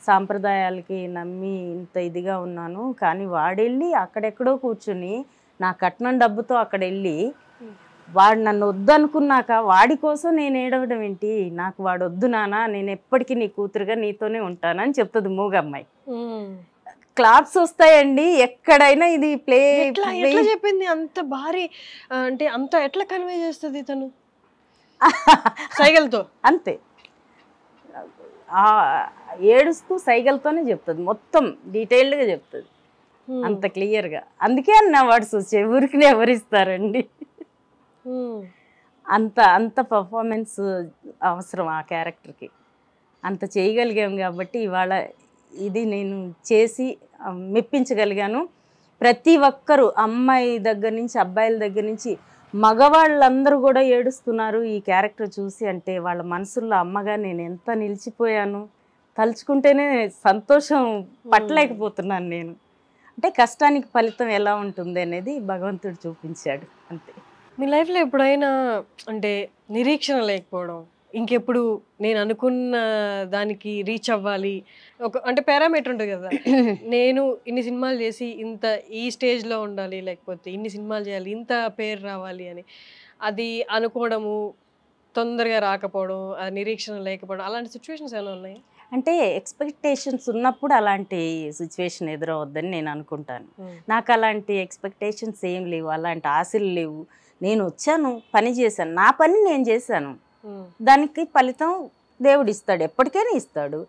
C: సాంప్రదాయాలకి నమ్మి ఇంత ఇదిగా ఉన్నాను, కానీ వాడెళ్ళి అక్కడెక్కడో కూర్చుని నా కట్నం డబ్బుతో అక్కడ వెళ్ళి వాడు నన్ను వద్దనుకున్నాక వాడి కోసం నేను ఏడవడం ఏంటి, నాకు వాడు వద్దు నానా, నేను ఎప్పటికీ నీ కూతురుగా నీతోనే ఉంటానని చెప్తుంది మూగమ్మాయి. క్లాప్స్ వస్తాయండి ఎక్కడైనా. ఇది ప్లే
B: చెప్పింది అంత భారీ అంటే అంత ఎట్లా కన్వే చేస్తుంది తను సైగలతో?
C: అంతే, ఏడుస్తూ సైగలతోనే చెప్తుంది, మొత్తం డీటెయిల్డ్గా చెప్తుంది, అంత క్లియర్గా. అందుకే అన్న వర్డ్స్ వచ్చే ఊరికి ఎవరిస్తారండి, అంత పర్ఫార్మెన్స్ అవసరం ఆ క్యారెక్టర్కి, అంత చేయగలిగాం కాబట్టి ఇవాళ ఇది నేను చేసి మెప్పించగలిగాను. ప్రతి ఒక్కరూ, అమ్మాయి దగ్గర నుంచి అబ్బాయిల దగ్గర నుంచి మగవాళ్ళందరూ కూడా ఏడుస్తున్నారు ఈ క్యారెక్టర్ చూసి. అంటే వాళ్ళ మనసుల్లో అమ్మగా నేను ఎంత నిలిచిపోయాను, తలుచుకుంటేనే సంతోషం పట్టలేకపోతున్నాను నేను. అంటే కష్టానికి ఫలితం ఎలా ఉంటుంది అనేది భగవంతుడు చూపించాడు అంతే.
B: మీ లైఫ్లో ఎప్పుడైనా అంటే నిరీక్షణ లేకపోవడం, ఇంకెప్పుడు నేను అనుకున్న దానికి రీచ్ అవ్వాలి, అంటే పారామీటర్ ఉంటుంది కదా, నేను ఇన్ని సినిమాలు చేసి ఇంత ఈ స్టేజ్లో ఉండాలి, లేకపోతే ఇన్ని సినిమాలు చేయాలి, ఇంత పేరు రావాలి అని, అది అనుకోవడము తొందరగా రాకపోవడం, అది నిరీక్షణ లేకపోవడం, అలాంటి సిచ్యువేషన్స్ ఎలా ఉన్నాయి?
C: అంటే ఎక్స్పెక్టేషన్స్ ఉన్నప్పుడు అలాంటి సిచ్యువేషన్ ఎదురవద్దని నేను అనుకుంటాను. నాకు అలాంటి ఎక్స్పెక్టేషన్స్ ఏం లేవు, అలాంటి ఆశలు లేవు. నేను వచ్చాను, పని చేశాను, నా పని నేను చేశాను, దానికి ఫలితం దేవుడు ఇస్తాడు, ఎప్పటికైనా ఇస్తాడు.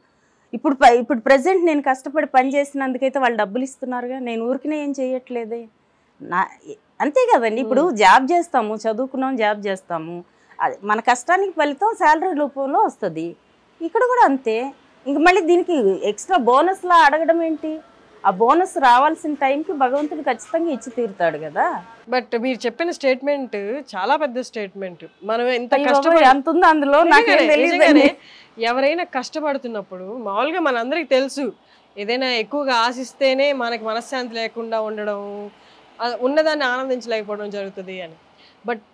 C: ఇప్పుడు ప్రజెంట్ నేను కష్టపడి పని చేసినందుకైతే వాళ్ళు డబ్బులు ఇస్తున్నారుగా, నేను ఊరికినే ఏం చేయట్లేదే, అంతే కదండి. ఇప్పుడు జాబ్ చేస్తాము, చదువుకున్నాం, జాబ్ చేస్తాము, మన కష్టానికి ఫలితం శాలరీ రూపంలో వస్తుంది. ఇక్కడ కూడా అంతే. ఇంక మళ్ళీ దీనికి ఎక్స్ట్రా బోనస్లా అడగడం ఏంటి? ఆ బోనస్ రావాల్సిన టైంకి భగవంతుడు ఖచ్చితంగా ఇచ్చి తీరుతాడు కదా.
B: బట్ మీరు చెప్పిన స్టేట్మెంట్ చాలా పెద్ద స్టేట్మెంట్. మనం ఎంత
C: ఎంత ఉందో అందులో
B: ఎవరైనా కష్టపడుతున్నప్పుడు మామూలుగా మనందరికి తెలుసు, ఏదైనా ఎక్కువగా ఆశిస్తేనే మనకి మనశ్శాంతి లేకుండా ఉండడం, ఉన్నదాన్ని ఆనందించలేకపోవడం జరుగుతుంది అని. బట్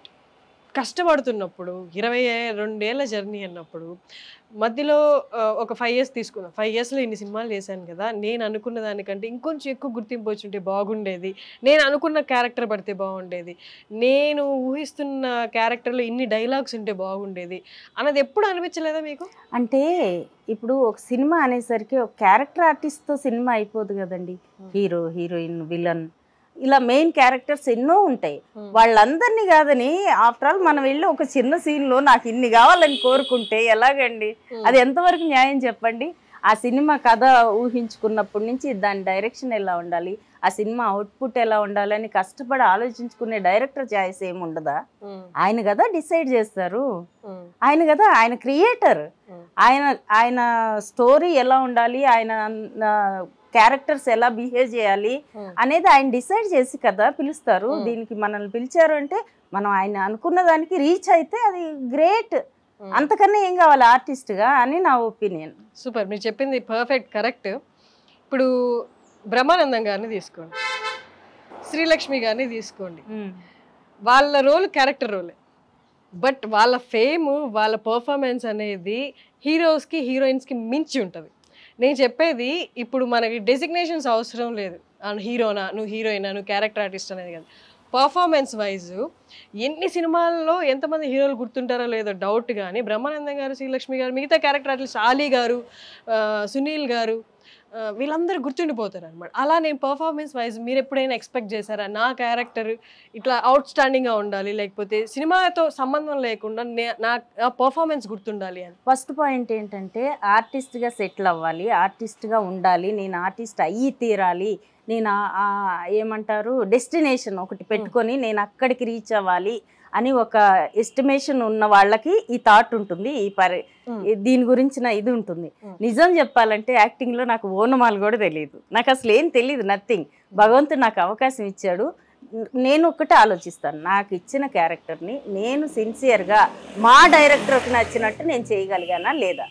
B: కష్టపడుతున్నప్పుడు 22 ఏళ్ళ జర్నీ అన్నప్పుడు మధ్యలో ఒక 5 years తీసుకున్నాను, 5 yearsలో ఇన్ని సినిమాలు చేశాను కదా, నేను అనుకున్న దానికంటే ఇంకొంచెం ఎక్కువ గుర్తింపు వచ్చుంటే బాగుండేది, నేను అనుకున్న క్యారెక్టర్ పడితే బాగుండేది, నేను ఊహిస్తున్న క్యారెక్టర్లో ఇన్ని డైలాగ్స్ ఉంటే బాగుండేది అన్నది ఎప్పుడు అనిపించలేదా మీకు?
C: అంటే ఇప్పుడు ఒక సినిమా అనేసరికి ఒక క్యారెక్టర్ ఆర్టిస్ట్తో సినిమా అయిపోదు కదండి. హీరో, హీరోయిన్, విలన్, ఇలా మెయిన్ క్యారెక్టర్స్ ఎన్నో ఉంటాయి. వాళ్ళందరినీ కాదని ఆఫ్టర్ ఆల్ మనం వెళ్ళి ఒక చిన్న సీన్లో నాకు ఇన్ని కావాలని కోరుకుంటే ఎలాగండి? అది ఎంతవరకు న్యాయం చెప్పండి? ఆ సినిమా కథ ఊహించుకున్నప్పటి నుంచి దాని డైరెక్షన్ ఎలా ఉండాలి, ఆ సినిమా అవుట్పుట్ ఎలా ఉండాలని కష్టపడి ఆలోచించుకునే డైరెక్టర్ ఛాయిస్ ఏమి ఉండదా? ఆయన కదా డిసైడ్ చేస్తారు, ఆయన కదా, ఆయన క్రియేటర్, ఆయన స్టోరీ ఎలా ఉండాలి, ఆయన క్యారెక్టర్స్ ఎలా బిహేవ్ చేయాలి అనేది ఆయన డిసైడ్ చేసి కదా పిలుస్తారు. దీనికి మనల్ని పిలిచారు అంటే మనం ఆయన అనుకున్న దానికి రీచ్ అయితే అది గ్రేట్, అంతకన్నా ఏం కావాలి ఆర్టిస్ట్గా అని నా ఒపీనియన్.
B: సూపర్, మీరు చెప్పింది పర్ఫెక్ట్, కరెక్ట్. ఇప్పుడు బ్రహ్మానందం గారిని తీసుకోండి, శ్రీలక్ష్మి గారిని తీసుకోండి, వాళ్ళ రోల్ క్యారెక్టర్ రోలే, బట్ వాళ్ళ ఫేమ్, వాళ్ళ పర్ఫార్మెన్స్ అనేది హీరోస్కి హీరోయిన్స్కి మించి ఉంటుంది. నేను చెప్పేది ఇప్పుడు మనకి డెసిగ్నేషన్స్ అవసరం లేదు, హీరోనా నువ్వు, హీరోయినా నువ్వు, క్యారెక్టర్ ఆర్టిస్ట్ అనేది కాదు. పర్ఫార్మెన్స్ వైజ్ ఎన్ని సినిమాల్లో ఎంతమంది హీరోలు గుర్తుంటారో లేదో డౌట్, కానీ బ్రహ్మానందం గారు, శ్రీలక్ష్మి గారు, మిగతా క్యారెక్టర్ ఆర్టిస్ట్ ఆలీ గారు, సునీల్ గారు, వీళ్ళందరూ గుర్తుండిపోతారు అనమాట. అలా నేను పర్ఫార్మెన్స్ వైజ్ మీరు ఎప్పుడైనా ఎక్స్పెక్ట్ చేశారా నా క్యారెక్టర్ ఇట్లా అవుట్ స్టాండింగ్గా ఉండాలి, లేకపోతే సినిమాతో సంబంధం లేకుండా నా పర్ఫార్మెన్స్ గుర్తుండాలి అని?
C: ఫస్ట్ పాయింట్ ఏంటంటే ఆర్టిస్ట్గా సెటిల్ అవ్వాలి, ఆర్టిస్ట్గా ఉండాలి, నేను ఆర్టిస్ట్ అయ్యి తీరాలి, నేను ఏమంటారు డెస్టినేషన్ ఒకటి పెట్టుకొని నేను అక్కడికి రీచ్ అవ్వాలి అని ఒక ఎస్టిమేషన్ ఉన్న వాళ్ళకి ఈ థాట్ ఉంటుంది, దీని గురించిన ఇది ఉంటుంది. నిజం చెప్పాలంటే యాక్టింగ్లో నాకు ఓనమాలు కూడా తెలియదు, నాకు అసలు ఏం తెలియదు, నథింగ్. భగవంతుడు నాకు అవకాశం ఇచ్చాడు. నేను ఒక్కటే ఆలోచిస్తాను, నాకు ఇచ్చిన క్యారెక్టర్ని నేను సిన్సియర్గా మా డైరెక్టర్కి నచ్చినట్టు నేను చేయగలిగానా లేదా,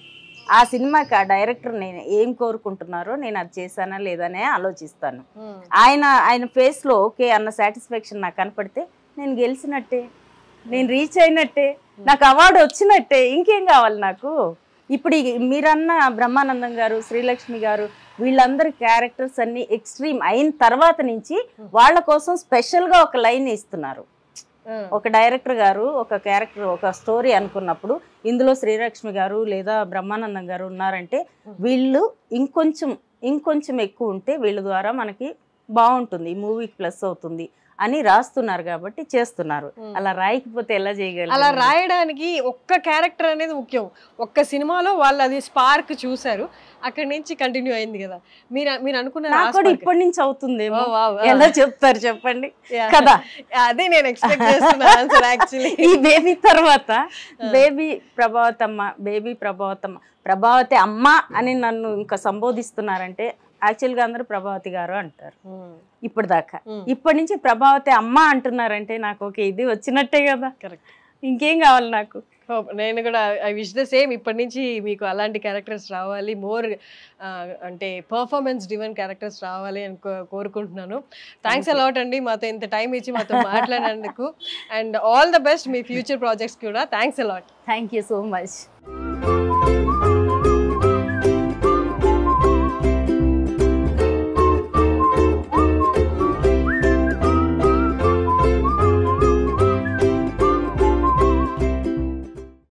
C: ఆ సినిమాకి ఆ డైరెక్టర్ నేను ఏం కోరుకుంటున్నారో నేను అది చేశానా లేదనే ఆలోచిస్తాను. ఆయన ఫేస్లో ఓకే అన్న సాటిస్ఫాక్షన్ నాకు కనపడితే నేను గెలిచినట్టే, నేను రీచ్ అయినట్టే, నాకు అవార్డు వచ్చినట్టే, ఇంకేం కావాలి నాకు. ఇప్పుడు మీరన్న బ్రహ్మానందం గారు, శ్రీలక్ష్మి గారు, వీళ్ళందరి క్యారెక్టర్స్ అన్ని ఎక్స్ట్రీమ్ అయిన తర్వాత నుంచి వాళ్ళ కోసం స్పెషల్గా ఒక లైన్ ఇస్తున్నారు. ఒక డైరెక్టర్ గారు ఒక క్యారెక్టర్, ఒక స్టోరీ అనుకున్నప్పుడు ఇందులో శ్రీలక్ష్మి గారు లేదా బ్రహ్మానందం గారు ఉన్నారంటే వీళ్ళు ఇంకొంచెం ఎక్కువ ఉంటే వీళ్ళ ద్వారా మనకి బాగుంటుంది, మూవీకి ప్లస్ అవుతుంది అని రాస్తున్నారు కాబట్టి చేస్తున్నారు. అలా రాయకపోతే ఎలా చేయగలరు?
B: అలా రాయడానికి ఒక్క క్యారెక్టర్ అనేది ముఖ్యం. ఒక్క సినిమాలో వాళ్ళు అది స్పార్క్ చూసారు, అక్కడి నుంచి కంటిన్యూ అయింది కదా. మీరు అనుకున్నారు
C: ఇప్పటి నుంచి అవుతుంది, ఎలా చెప్తారు చెప్పండి కదా.
B: అదే నేను ఎక్స్పెక్ట్ చేస్తున్నాను యాక్చువల్లీ.
C: ఈ బేబీ తర్వాత బేబీ ప్రభావతి అమ్మ అని నన్ను ఇంకా సంబోధిస్తున్నారంటే యాక్చువల్గా అందరూ ప్రభావతి గారు అంటారు ఇప్పుడు దాకా. ఇప్పటి నుంచి ప్రభావతి అమ్మ అంటున్నారంటే నాకు ఓకే ఇది వచ్చినట్టే కదా.
B: కరెక్ట్,
C: ఇంకేం కావాలి నాకు.
B: నేను కూడా ఐ విష్ ద సేమ్, ఇప్పటి నుంచి మీకు అలాంటి క్యారెక్టర్స్ రావాలి, మోర్ అంటే పర్ఫార్మెన్స్ డ్రివెన్ క్యారెక్టర్స్ రావాలి అని కోరుకుంటున్నాను. థ్యాంక్స్ అలాట్ అండి మాతో ఇంత టైం ఇచ్చి మాతో మాట్లాడినందుకు, అండ్ ఆల్ ద బెస్ట్ మీ ఫ్యూచర్ ప్రాజెక్ట్స్ కూడా. Thanks a lot.
C: Thank you so much.